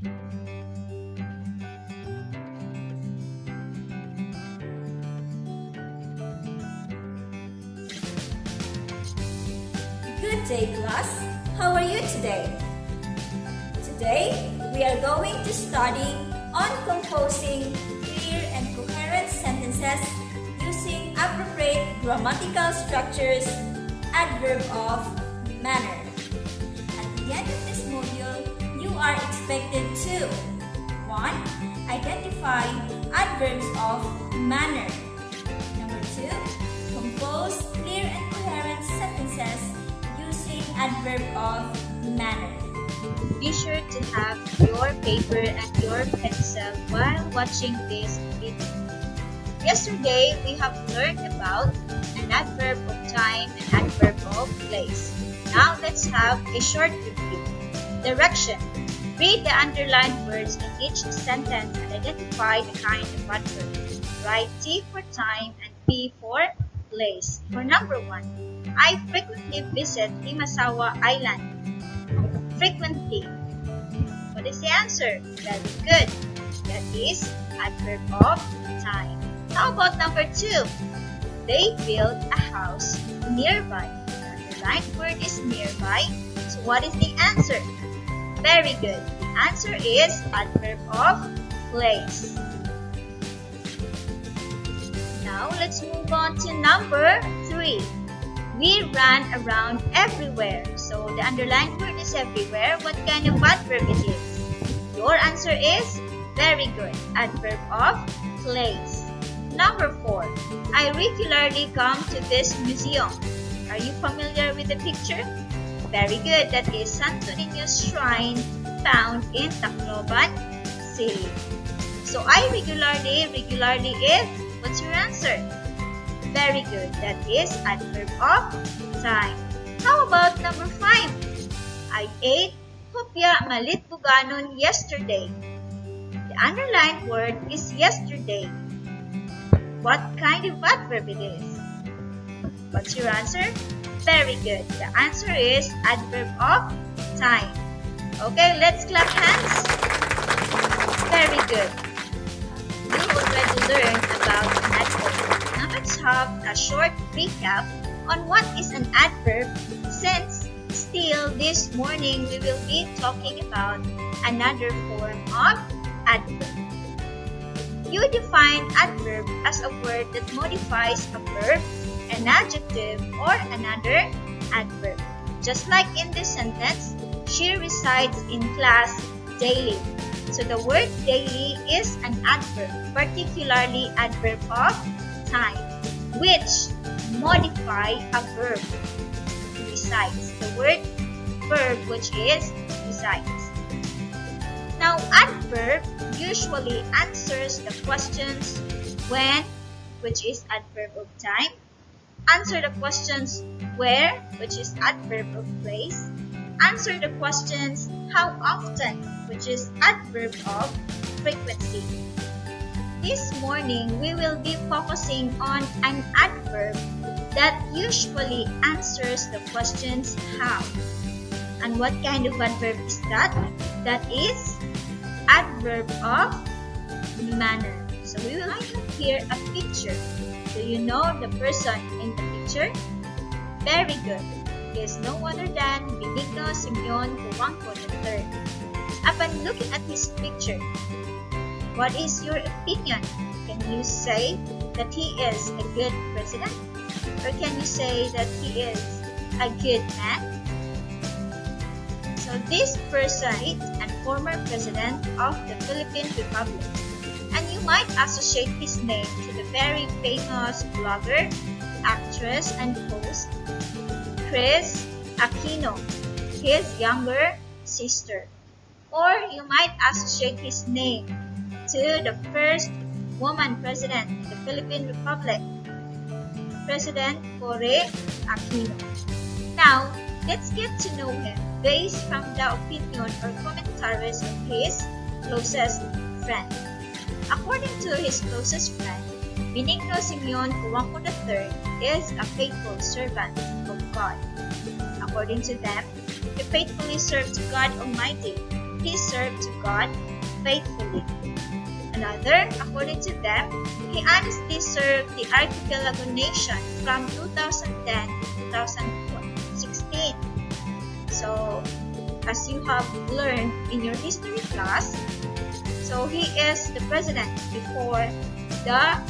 Good day, class. How are you today? Today, we are going to study on composing clear and coherent sentences using appropriate grammatical structures, adverb of manner. At the end of this module, you are expected to 1. Identify adverbs of manner. Number 2. Compose clear and coherent sentences using adverb of manner. Be sure to have your paper and your pencil while watching this video. Yesterday, we have learned about an adverb of time and adverb of place. Now, let's have a short review. Direction. Read the underlined words in each sentence and identify the kind of adverb. Write T for time and P for place. For number 1, I frequently visit Limasawa Island. Frequently. What is the answer? Very good. That is adverb of time. How about number 2? They built a house nearby. The underlined word is nearby. So what is the answer? Very good. The answer is adverb of place. Now let's move on to number 3. We ran around everywhere. So the underlined word is everywhere. What kind of adverb it is? Your answer is very good. Adverb of place. Number 4. I regularly come to this museum. Are you familiar with the picture? Very good. That is Santo Niño's shrine found in Tacloban City. So I regularly is, what's your answer? Very good. That is adverb of time. How about number 5? I ate hopya malit buganon yesterday. The underlined word is yesterday. What kind of adverb it is? What's your answer? Very good. The answer is adverb of time. Okay, let's clap hands. Very good. You already learned about an adverb. Now let's have a short recap on what is an adverb, since still this morning we will be talking about another form of adverb. You define adverb as a word that modifies a verb, an adjective, or another adverb. Just like in this sentence, she resides in class daily. So the word daily is an adverb, particularly adverb of time, which modify a verb, resides. The word verb, which is resides. Now, adverb usually answers the questions when, which is adverb of time, answer the questions where, which is adverb of place, answer the questions how often, which is adverb of frequency. This morning, we will be focusing on an adverb that usually answers the questions how. And what kind of adverb is that? That is adverb of manner. So we will have here a picture. Do you know the person in the picture? Very good. He is no other than Benigno Simeon Cuangco III. Upon looking at his picture, what is your opinion? Can you say that he is a good president? Or can you say that he is a good man? So this person is a former president of the Philippine Republic. And you might associate his name to the very famous blogger, actress, and host, Chris Aquino, his younger sister. Or you might associate his name to the first woman president in the Philippine Republic, President Cory Aquino. Now, let's get to know him based from the opinion or commentaries of his closest friend. According to his closest friend, Benigno Simeon Cuangco III is a faithful servant of God. According to them, he faithfully serves God Almighty. he served to God faithfully. Another, according to them, he honestly served the archipelago nation from 2010 to 2016. So, as you have learned in your history class, so he is the president before the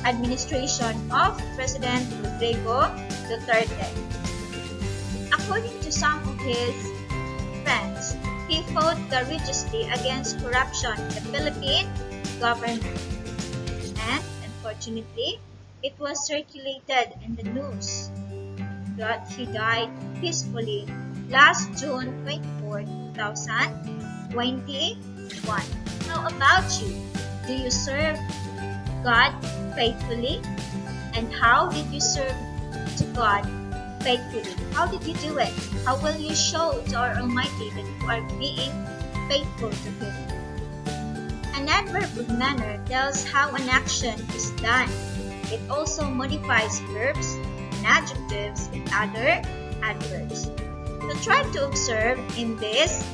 administration of President Rodrigo Duterte. According to some of his friends, he fought courageously against corruption in the Philippine government. And unfortunately, it was circulated in the news that he died peacefully last June 24, 2021. How about you? Do you serve God faithfully? And how did you serve to God faithfully? How did you do it? How will you show to our Almighty that you are being faithful to Him? An adverb of manner tells how an action is done. It also modifies verbs and adjectives and other adverbs. So try to observe in this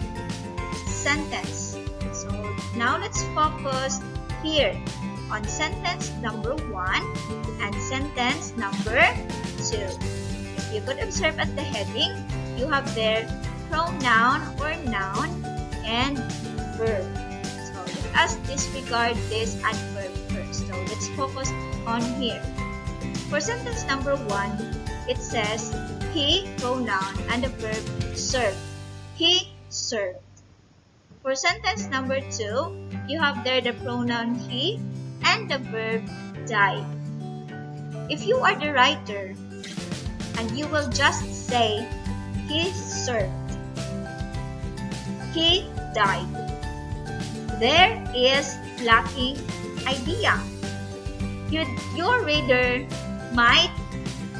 sentence. So now let's focus here on sentence number 1 and sentence number 2. If you could observe at the heading, you have there pronoun or noun and verb. So let us disregard this adverb first. So let's focus on here. For sentence number 1, it says he, pronoun, and the verb served. He served. For sentence number 2, you have there the pronoun he and the verb died. If you are the writer, and you will just say he served, he died, there is lacking idea. Your reader might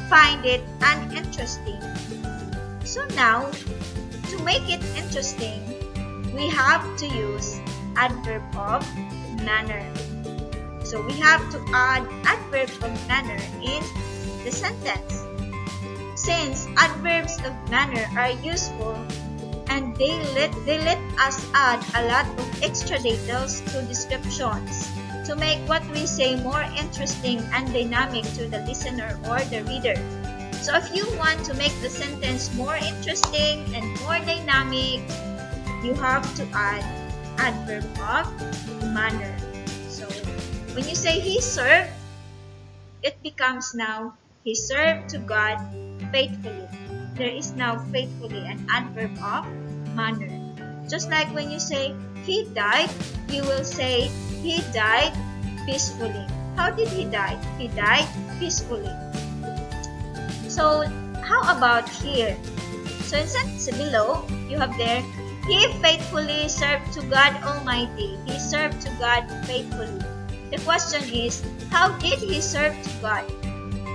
find it uninteresting. So now, to make it interesting, we have to use adverb of manner. So we have to add adverb of manner in the sentence. Since adverbs of manner are useful and they let us add a lot of extra details to descriptions to make what we say more interesting and dynamic to the listener or the reader. So if you want to make the sentence more interesting and more dynamic, you have to add adverb of manner. So when you say he served, it becomes now he served to God faithfully. There is now faithfully an adverb of manner. Just like when you say he died, you will say he died peacefully. How did he die? He died peacefully. So how about here? So in sentence below, you have there he faithfully served to God Almighty. He served to God faithfully. The question is, how did he serve to God?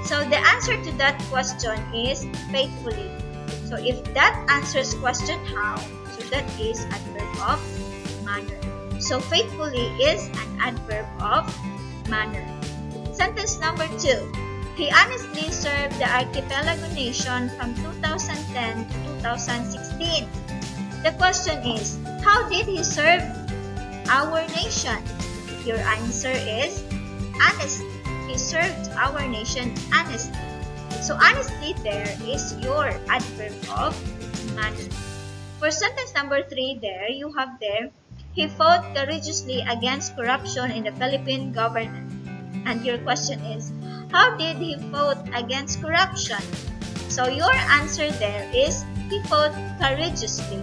So the answer to that question is faithfully. So if that answers question how, so that is adverb of manner. So faithfully is an adverb of manner. Sentence number 2. He honestly served the archipelago nation from 2010 to 2016. The question is, how did he serve our nation? Your answer is honestly. He served our nation honestly. So honestly there is your adverb of manner. For sentence number 3 there, you have there, he fought courageously against corruption in the Philippine government. And your question is, how did he fought against corruption? So your answer there is, he fought courageously.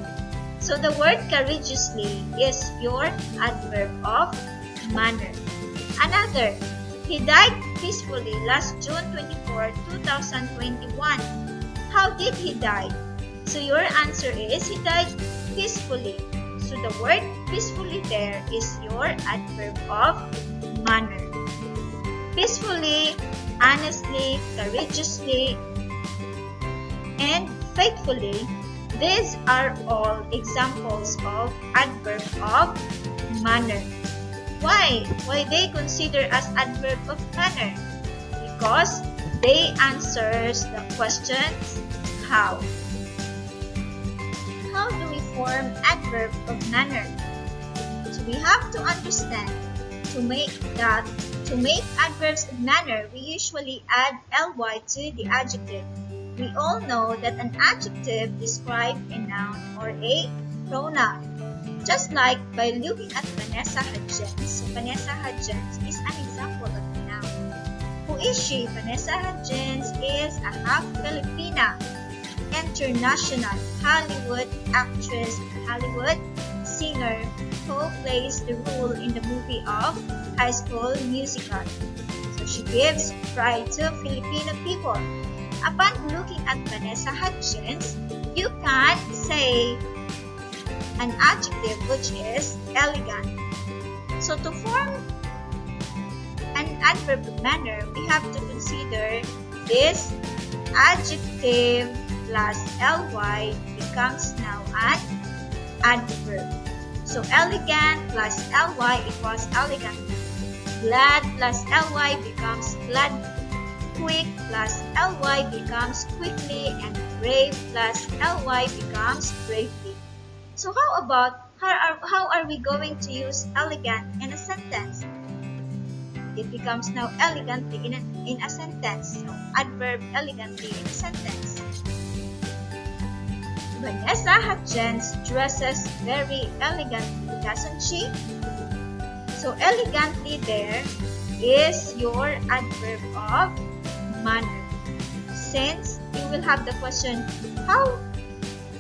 So the word courageously is your adverb of manner. Another, he died peacefully last June 24, 2021. How did he die? So your answer is, he died peacefully. So the word peacefully there is your adverb of manner. Peacefully, honestly, courageously, and faithfully, these are all examples of adverb of manner. Why? Why they consider as adverb of manner? Because they answers the questions how. How do we form form adverb of manner? So we have to understand to make adverbs of manner, we usually add ly to the adjective. We all know that an adjective describes a noun or a pronoun. Just like by looking at Vanessa Hudgens. So Vanessa Hudgens is an example of a noun. Who is she? Vanessa Hudgens is a half Filipina, international Hollywood actress, Hollywood singer who plays the role in the movie of High School Musical. So she gives pride to Filipino people. Upon looking at Vanessa Hudgens, you can say an adjective which is elegant. So to form an adverb of manner, we have to consider this adjective plus ly becomes now an adverb. So elegant plus ly equals elegant. Glad plus ly becomes glad. Quick plus ly becomes quickly, and brave plus ly becomes bravely. So how are we going to use elegant in a sentence? It becomes now elegantly in a sentence. So adverb elegantly in a sentence. Vanessa Hudgens dresses very elegantly, doesn't she? So elegantly there is your adverb of manner. Since you will have the question, how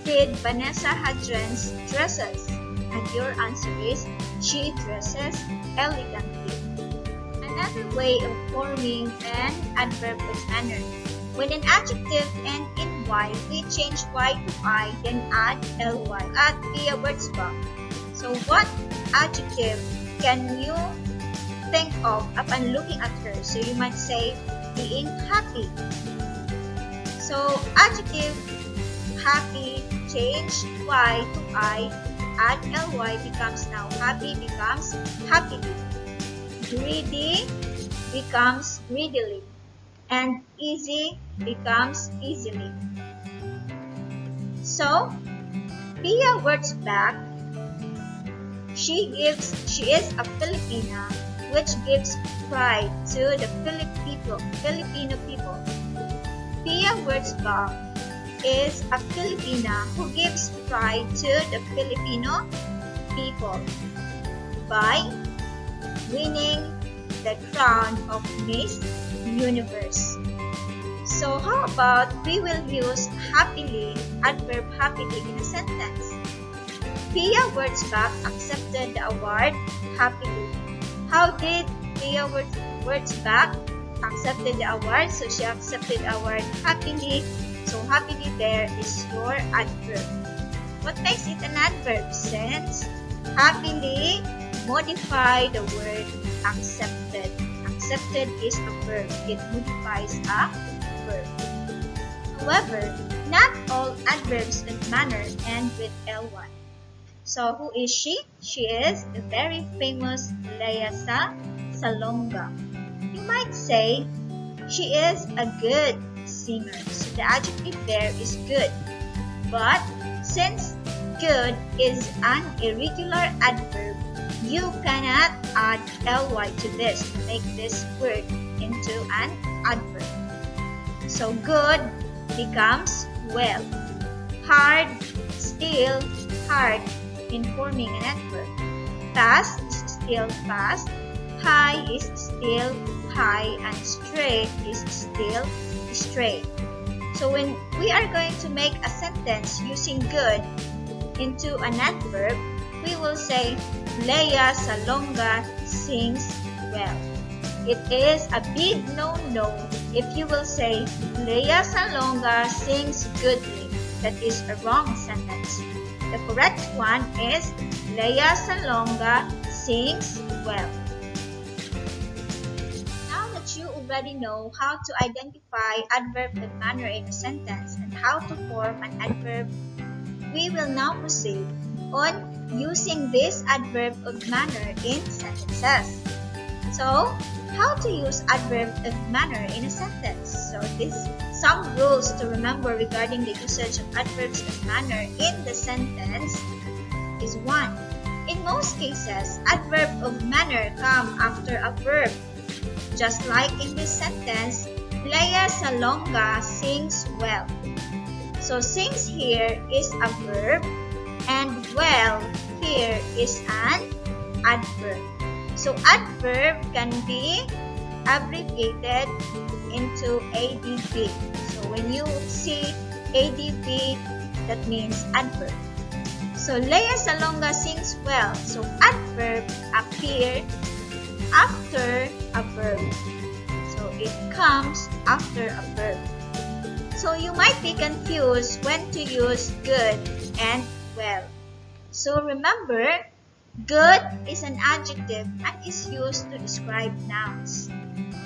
did Vanessa Hudgens dresses? And your answer is, she dresses elegantly. Another way of forming an adverb of manner. When an adjective ends in y, we change y to I, then add ly, add via words back. So what adjective can you think of upon looking at her? So you might say, being happy. So adjective happy, change y to I, add ly becomes now happy becomes happily. Greedy becomes greedily. And easy becomes easily. So via words back, she is a Filipina, which gives pride to the Filipino people. Via words back is a Filipina who gives pride to the Filipino people by winning the crown of Miss Universe. So how about we will use happily, adverb happily in a sentence. Via words back accepted the award happily. How did Via words back accepted the award? So she accepted the award happily. So happily there is your adverb. What makes it an adverb? Since happily modify the word accepted. Accepted is a verb. It modifies a verb. However, not all adverbs of manner end with ly. So who is she? She is the very famous Lea Salonga. You might say she is a good singer. So the adjective there is good. But since good is an irregular adverb, you cannot add ly to this to make this word into an adverb. So good becomes well. Hard, still hard in forming an adverb. Fast is still fast. High is still high, and straight is still straight. So when we are going to make a sentence using good into an adverb, we will say Lea Salonga sings well. It is a big no-no if you will say Lea Salonga sings goodly. That is a wrong sentence. The correct one is Lea Salonga sings well. Now that you already know how to identify adverb of manner in a sentence and how to form an adverb, we will now proceed on using this adverb of manner in sentences. So, how to use adverb of manner in a sentence? So, this Some rules to remember regarding the usage of adverbs of manner in the sentence is 1. In most cases, adverb of manner come after a verb. Just like in this sentence, Leia Salonga sings well. So sings here is a verb and well here is an adverb. So adverb can be abbreviated into ADV. So when you see ADV, that means adverb. So Leia Salonga sings well. So adverb appeared after a verb. So it comes after a verb. So you might be confused when to use good and well. So remember, good is an adjective and is used to describe nouns.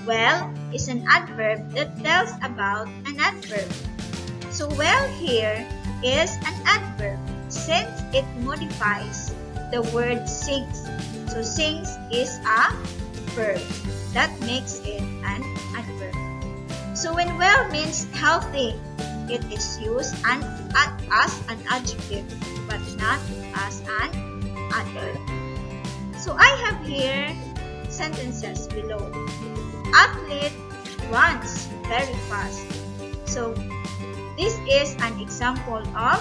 Well is an adverb that tells about an adverb. So well here is an adverb since it modifies the word sings. So sings is a verb that makes it an adverb. So when well means healthy, it is used as an adjective but not as an adverb. So I have here sentences below. Athlete runs very fast. So this is an example of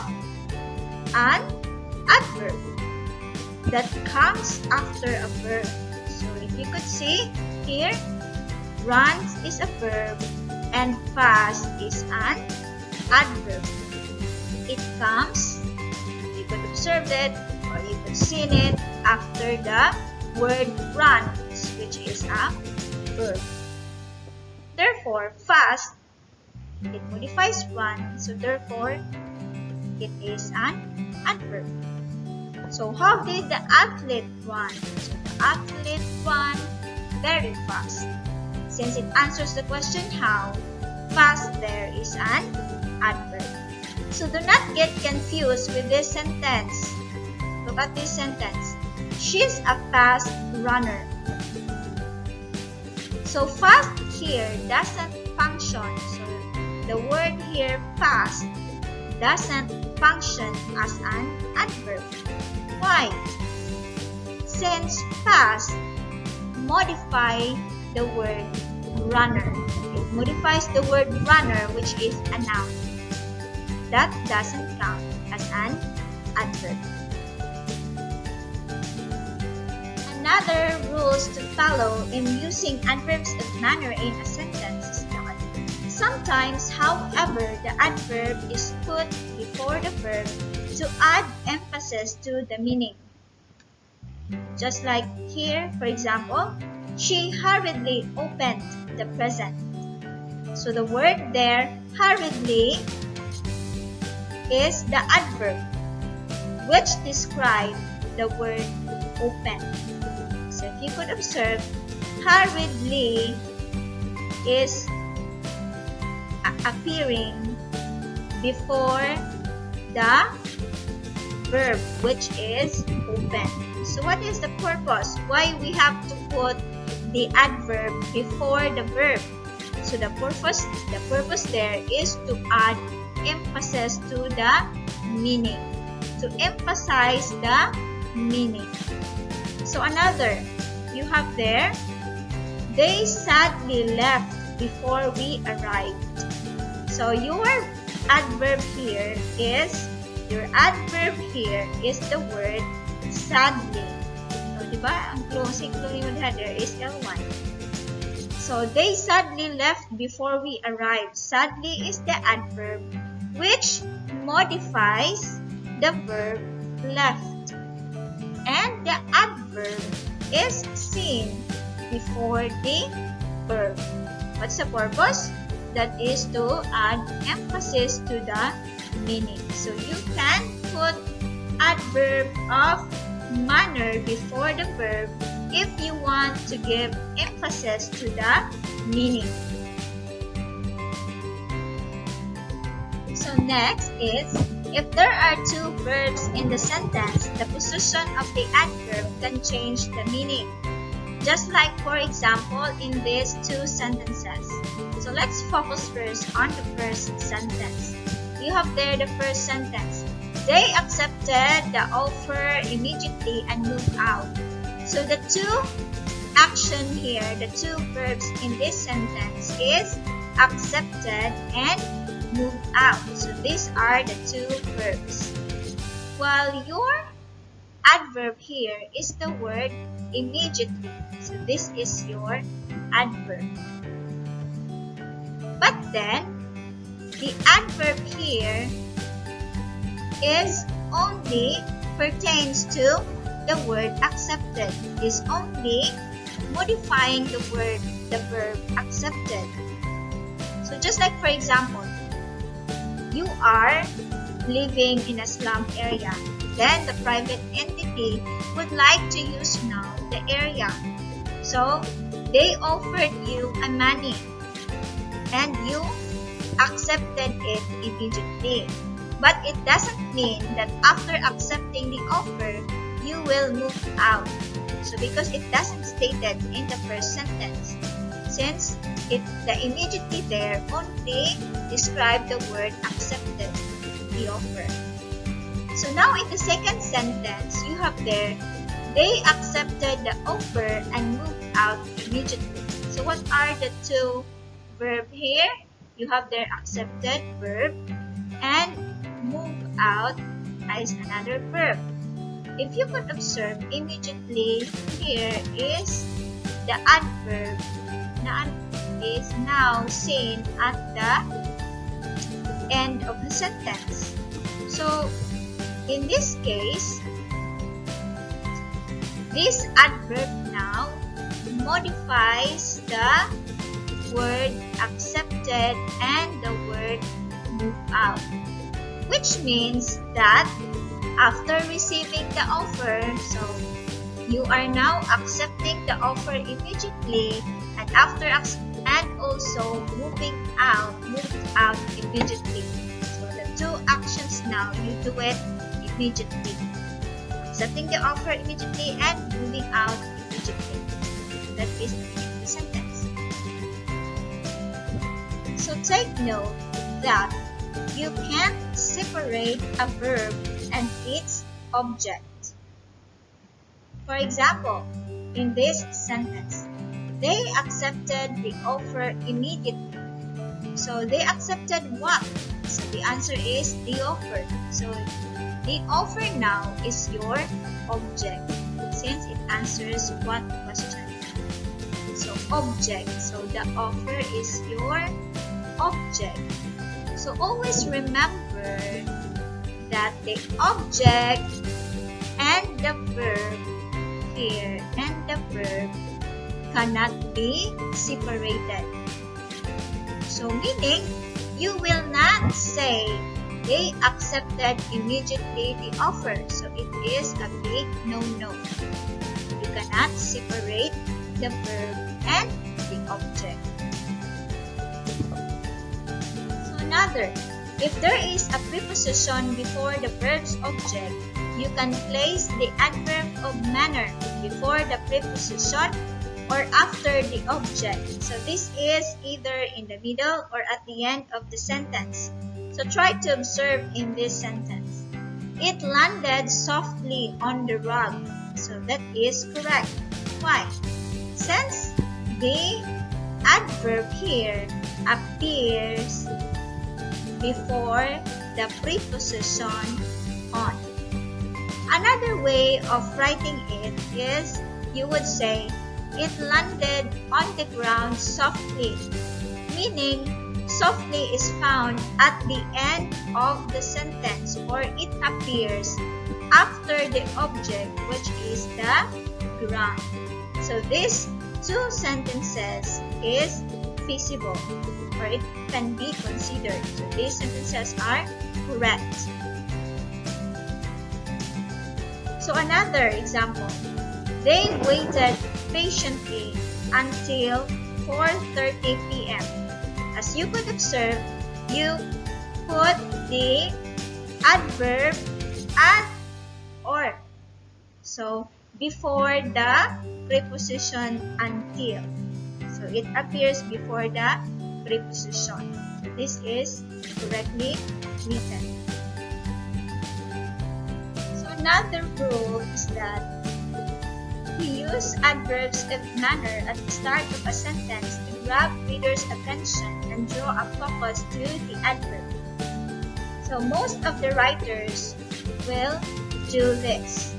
an adverb that comes after a verb. So if you could see here, runs is a verb and fast is an adverb. It comes, you could observe it or you could see it after the word runs, which is a verb. Therefore, fast, it modifies run, so therefore, it is an adverb. So how did the athlete run? So the athlete ran very fast. Since it answers the question how, fast there is an adverb. So do not get confused with this sentence. Look at this sentence. She's a fast runner. So fast here doesn't function. So the word here fast doesn't function as an adverb. Why? Since fast modify the word runner. It modifies the word runner, which is a noun. That doesn't count as an adverb. Another rules to follow in using adverbs of manner in a sentence is that sometimes, however, the adverb is put before the verb to add emphasis to the meaning. Just like here, for example, she hurriedly opened the present. So the word there, hurriedly, is the adverb which describes the word open. So if you could observe, hurriedly is appearing before the verb, which is open. So what is the purpose? Why we have to put the adverb before the verb? So the purpose there is to add emphasis to the meaning, to emphasize the meaning. So another, you have there, they sadly left before we arrived. So your adverb here is the word sadly. So, diba? Ang closing clue there is L1. So, they sadly left before we arrived. Sadly is the adverb which modifies the verb left. And the adverb is seen before the verb. What's the purpose? That is to add emphasis to the meaning. So you can put adverb of manner before the verb if you want to give emphasis to the meaning. So next is, if there are two verbs in the sentence, the position of the adverb can change the meaning. Just like, for example, in these two sentences. So let's focus first on the first sentence. You have there the first sentence. They accepted the offer immediately and moved out. So the two action here, the two verbs in this sentence is accepted and moved out. So these are the two verbs. While your adverb here is the word immediately. So this is your adverb. But then, the adverb here is only pertains to the word accepted. Is only modifying the verb accepted. So just like, for example, you are living in a slum area. Then the private entity would like to use now the area. So they offered you a money and you accepted it immediately. But it doesn't mean that after accepting the offer, you will move out. So because it doesn't stated in the first sentence, since the immediately there only describe the word accepted, the offer. So now in the second sentence, you have there, they accepted the offer and moved out immediately. So what are the two verbs here? You have there accepted verb and move out as another verb. If you could observe, immediately here is the adverb na is now seen at the end of the sentence. So in this case, this adverb now modifies the word accepted and the word move out, which means that after receiving the offer, so you are now accepting the offer immediately, and also moved out immediately. So the two actions now, you do it immediately. Accepting the offer immediately and moving out immediately. That is the meaning of the sentence. So take note that you can't separate a verb and its object. For example, in this sentence, they accepted the offer immediately. So they accepted what? So the answer is the offer. So the offer now is your object since it answers what question. So object. So the offer is your object. So always remember that the object and the verb here and the verb cannot be separated. So meaning, you will not say they accepted immediately the offer. So it is a big no-no. You cannot separate the verb and the object. So another, if there is a preposition before the verb's object, you can place the adverb of manner before the preposition or after the object. So this is either in the middle or at the end of the sentence. So try to observe in this sentence. It landed softly on the rug. So that is correct. Why? Since the adverb here appears before the preposition on. Another way of writing it is you would say it landed on the ground softly, meaning softly is found at the end of the sentence or it appears after the object, which is the ground. So these two sentences is feasible or it can be considered. So these sentences are correct. So another example, they waited patiently until 4:30 p.m. As you could observe, you put the adverb at or. So before the preposition until. So it appears before the preposition. This is correctly written. So another rule is that we use adverbs of manner at the start of a sentence to grab readers' attention and draw a focus to the adverb. So most of the writers will do this.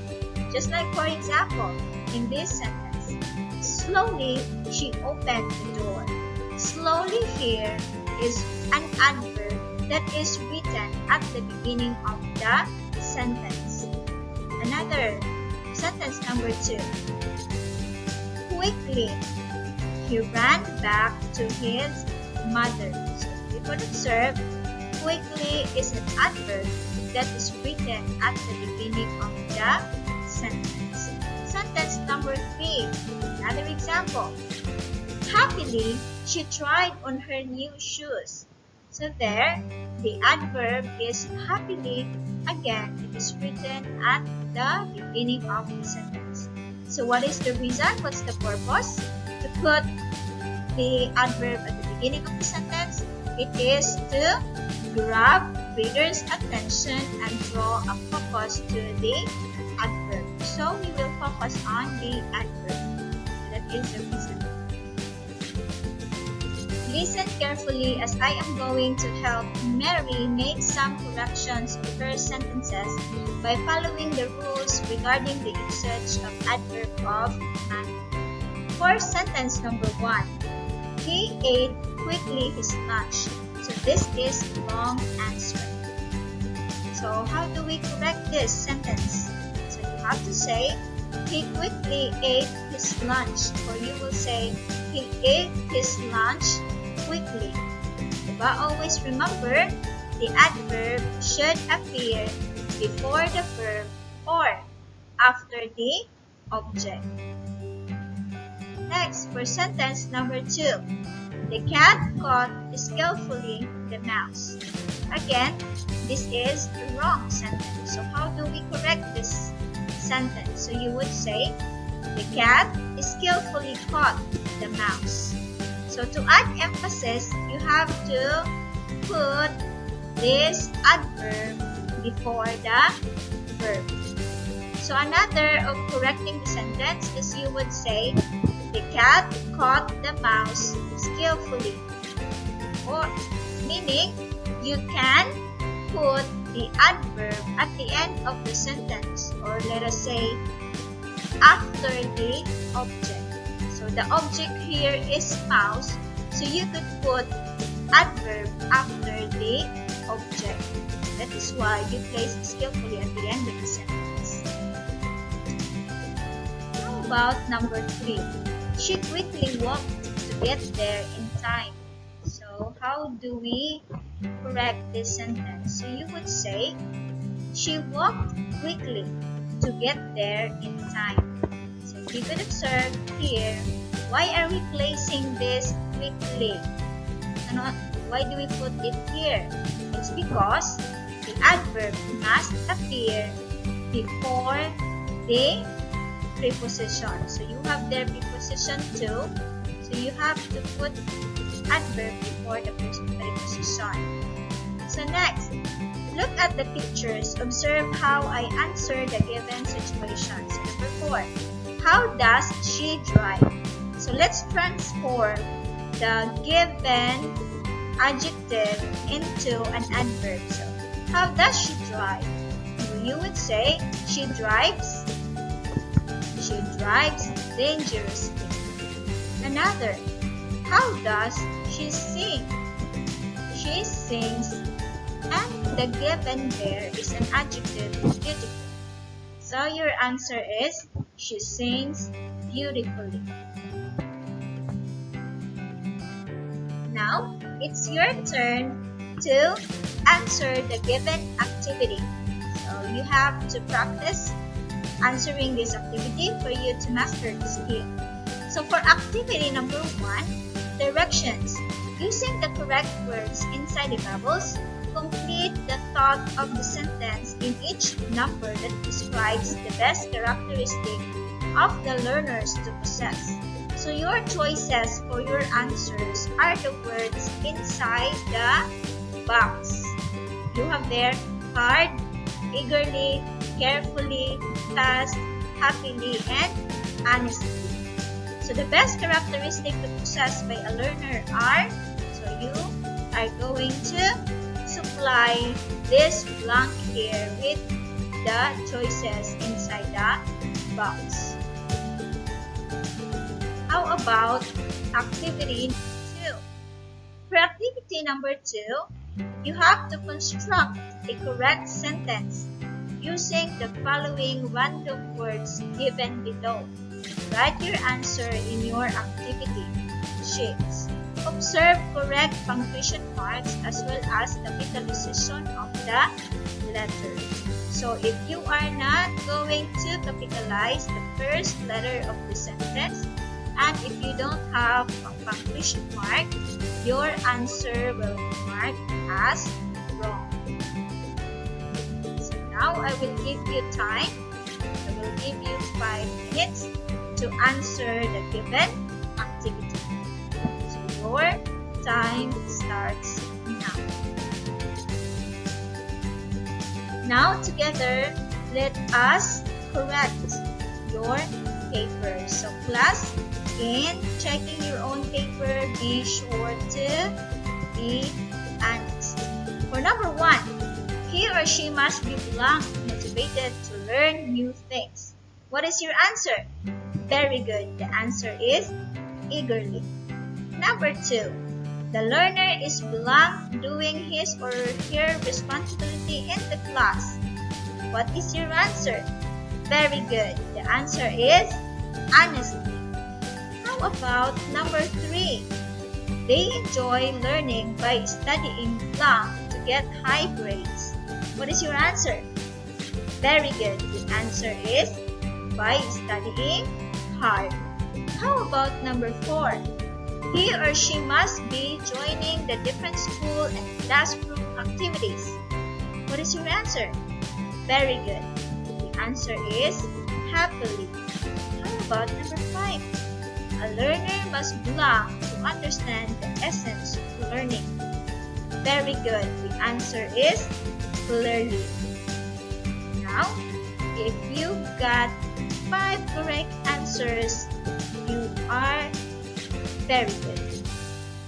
Just like, for example, in this sentence, slowly she opened the door. Slowly here is an adverb that is written at the beginning of the sentence. Another sentence number 2. Quickly, he ran back to his mother. So you could observe, quickly is an adverb that is written at the beginning of the sentence. Sentence number 3. Another example. Happily, she tried on her new shoes. So there, the adverb is happily. Again, it is written at the beginning of the sentence. So what is the reason? What's the purpose? To put the adverb at the beginning of the sentence. It is to grab readers' attention and draw a focus to the adverb. So we will focus on the adverb. That is the reason. Listen carefully as I am going to help Mary make some corrections of her sentences by following the rules regarding the usage of adverb of manner. For sentence number 1, he ate quickly his lunch. So this is long answer. So how do we correct this sentence? So you have to say, he quickly ate his lunch. Or you will say, he ate his lunch quickly. But always remember, the adverb should appear before the verb or after the object. Next, for sentence number 2, the cat caught skillfully the mouse. Again, this is the wrong sentence. So how do we correct this sentence? So you would say, the cat skillfully caught the mouse. So to add emphasis, you have to put this adverb before the verb. So another of correcting the sentence is you would say, the cat caught the mouse skillfully. Or meaning, you can put the adverb at the end of the sentence, or let us say, after the object. So the object here is mouse, so you could put adverb after the object. That is why you place skillfully at the end of the sentence. How about number 3? She quickly walked to get there in time. So how do we correct this sentence? So you would say, she walked quickly to get there in time. So you could observe here, why are we placing this quickly? And why do we put it here? It's because the adverb must appear before the preposition. So you have their preposition too. So you have to put adverb before the preposition. So next, look at the pictures. Observe how I answer the given situation. So number 4, how does she drive? So let's transform the given adjective into an adverb. So how does she drive? You would say, she drives dangerously. Another, how does she sing? She sings, and the given there is an adjective, beautiful. So your answer is, she sings beautifully. Now, it's your turn to answer the given activity. So you have to practice answering this activity for you to master the skill. So for activity number 1, directions. Using the correct words inside the bubbles, complete the thought of the sentence in each number that describes the best characteristic of the learners to possess. So your choices for your answers are the words inside the box. You have there hard, eagerly, carefully, fast, happily, and honestly. So the best characteristic to possess by a learner are, so you are going to supply this blank here with the choices inside the box. How about activity 2? For activity number 2, you have to construct a correct sentence using the following random words given below. Write your answer in your activity sheets. Observe correct punctuation marks as well as capitalization of the letter. So if you are not going to capitalize the first letter of the sentence, and if you don't have a punctuation mark, your answer will be marked as wrong. So now I will give you time. I will give you 5 minutes to answer the given activity. So your time starts now. Now together, let us correct your paper. So class, in checking your own paper, be sure to be honest. For number 1, he or she must be blank, motivated to learn new things. What is your answer? Very good. The answer is eagerly. Number 2, the learner is blank doing his or her responsibility in the class. What is your answer? Very good. The answer is honestly. How about number 3? They enjoy learning by studying blank to get high grades. What is your answer? Very good. The answer is by studying hard. How about number 4? He or she must be joining the different school and classroom activities. What is your answer? Very good. The answer is happily. How about number 5? A learner must belong to understand the essence of learning. Very good. The answer is clearly. Now, if you got 5 correct answers, you are very good.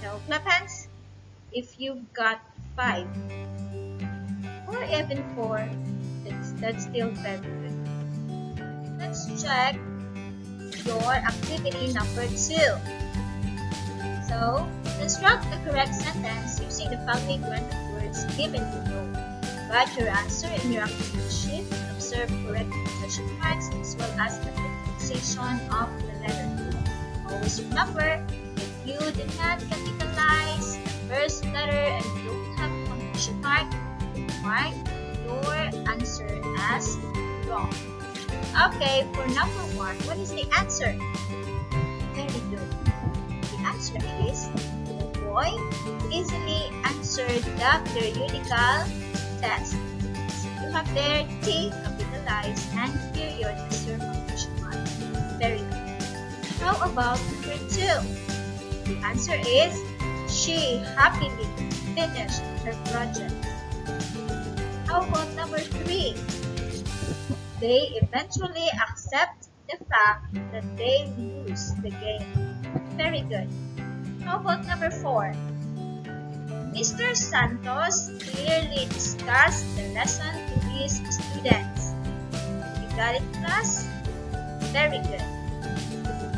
Now, clap hands if you've got 5 or even 4. That's still very good. Let's check your activity number 2. So, construct the correct sentence using the following random words given below. Write your answer in your activity sheet. Observe correct punctuation marks as well as the capitalization of the letter. Always remember, if you did not capitalize the first letter and you don't have a punctuation mark, mark your answer as wrong. Okay, for number 1, what is the answer? Very good. The answer is, the boy easily answered the periodical test. So you have there T capitalized and period as your punctuation mark. Very good. How about number 2? The answer is, she happily finished her project. How about number 3? They eventually accept the fact that they lose the game. Very good. How about number 4? Mr. Santos clearly discussed the lesson to his students. You got it, class? Very good.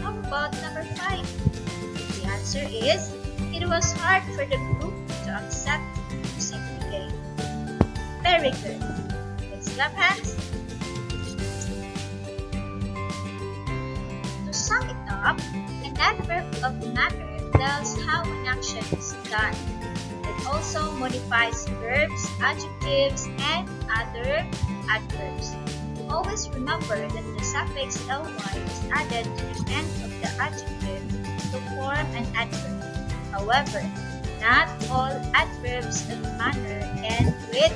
How about number 5? The answer is, it was hard for the group to accept losing the game. Very good. Let's clap hands. To sum it up, an adverb of manner tells how an action is done. It also modifies verbs, adjectives, and other adverbs. Always remember that the suffix ly is added to the end of the adjective to form an adverb. However, not all adverbs of manner end with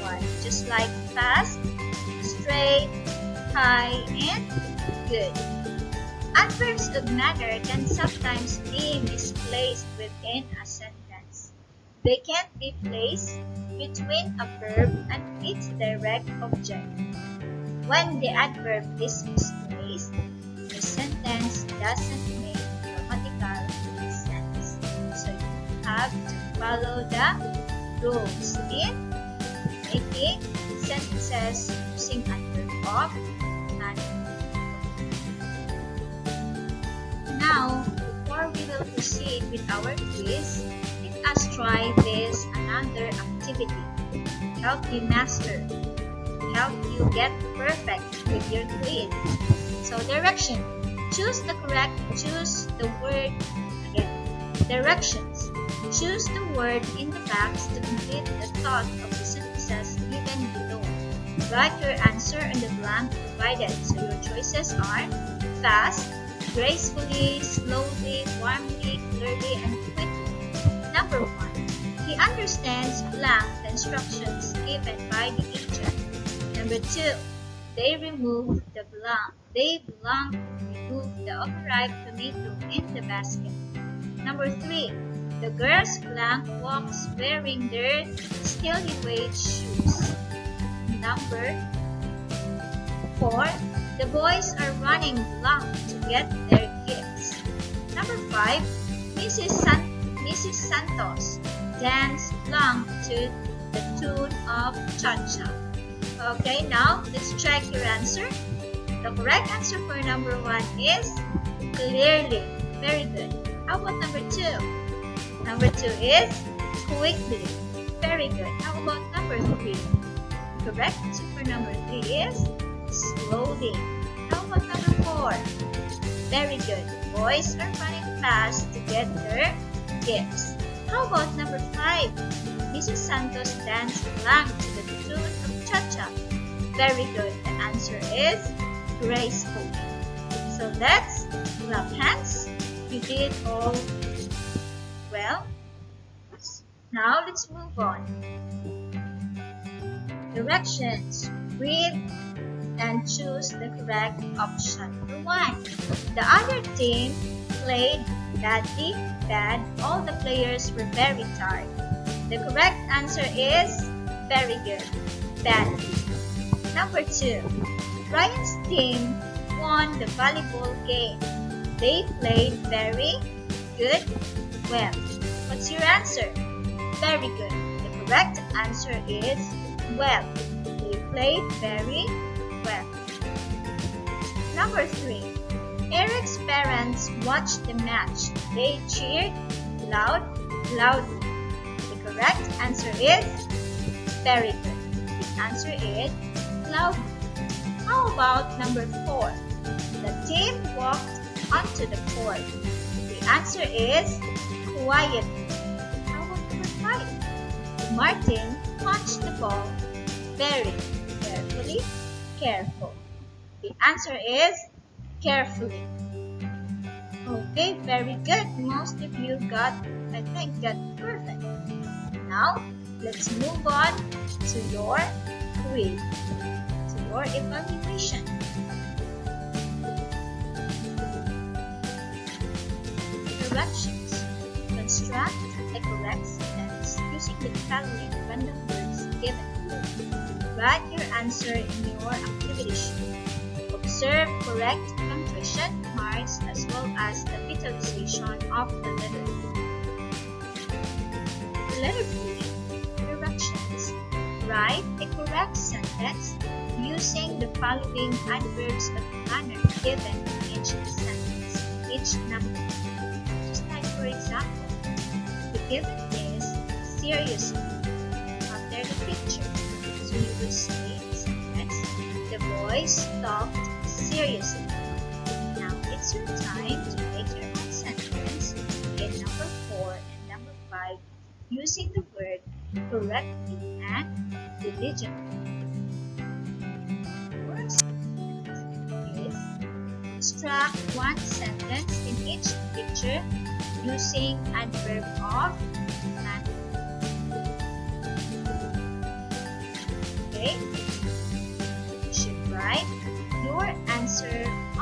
ly, just like fast, straight, high, and good. Adverbs of manner can sometimes be misplaced within a sentence. They can't be placed between a verb and its direct object. When the adverb is misplaced, the sentence doesn't make grammatical sense. So you have to follow the rules in making sentences using adverb of manner. Now, before we will proceed with our quiz, let us try this another activity to help you master, to help you get perfect with your quiz. So direction, choose the word again. Directions, choose the word in the box to complete the thought of the sentences given below. Write your answer in the blank provided. So your choices are fast, gracefully, slowly, warmly, clearly, and quickly. Number 1. He understands blank the instructions given by the agent. Number 2. They remove the blank. They blank remove the overripe tomato in the basket. Number 3. The girls blank walks wearing their steely weight shoes. Number 4. The boys are running blank to get their gifts. Number 5. Mrs. Santos dance blank to the tune of cha-cha. Okay, now let's check your answer. The correct answer for number 1 is clearly. Very good. How about number 2? Number 2 is quickly. Very good. How about number 3? Correct answer for number 3 is slowly. How about number 4? Very good. Boys are running fast to get their gifts. How about number 5? Mrs. Santos danced blank to the tune of cha-cha. Very good. The answer is gracefully. So let's clap hands. You did all well. Now let's move on. Directions. Read and choose the correct option. Number 1. The other team played badly, bad. All the players were very tired. The correct answer is very good, badly. Number 2. Ryan's team won the volleyball game. They played very good, well. What's your answer? Very good. The correct answer is well. They played very well. Number 3. Eric's parents watched the match. They cheered loudly. The correct answer is very good. The answer is loudly. How about number 4? The team walked onto the court. The answer is quietly. How about number 5? Martin punched the ball very carefully. Careful. The answer is carefully. Okay, very good. Most of you got perfect. Now, let's move on to your quiz, to your evaluation. Directions. Construct a correct sentence using the following random words given below. Write your answer in your activity sheet. Observe correct punctuation marks as well as capitalization of the letter. Letter B. Directions. Write a correct sentence using the following adverbs of manner given in each sentence, each number. Just like for example, the given is seriously after the picture. So you will say in the sentence, the boys talked seriously. Now it's your time to make your own sentence in number 4 and number 5 using the word correctly and diligently. First is construct one sentence in each picture using adverb of manner. Okay? You should write, do answer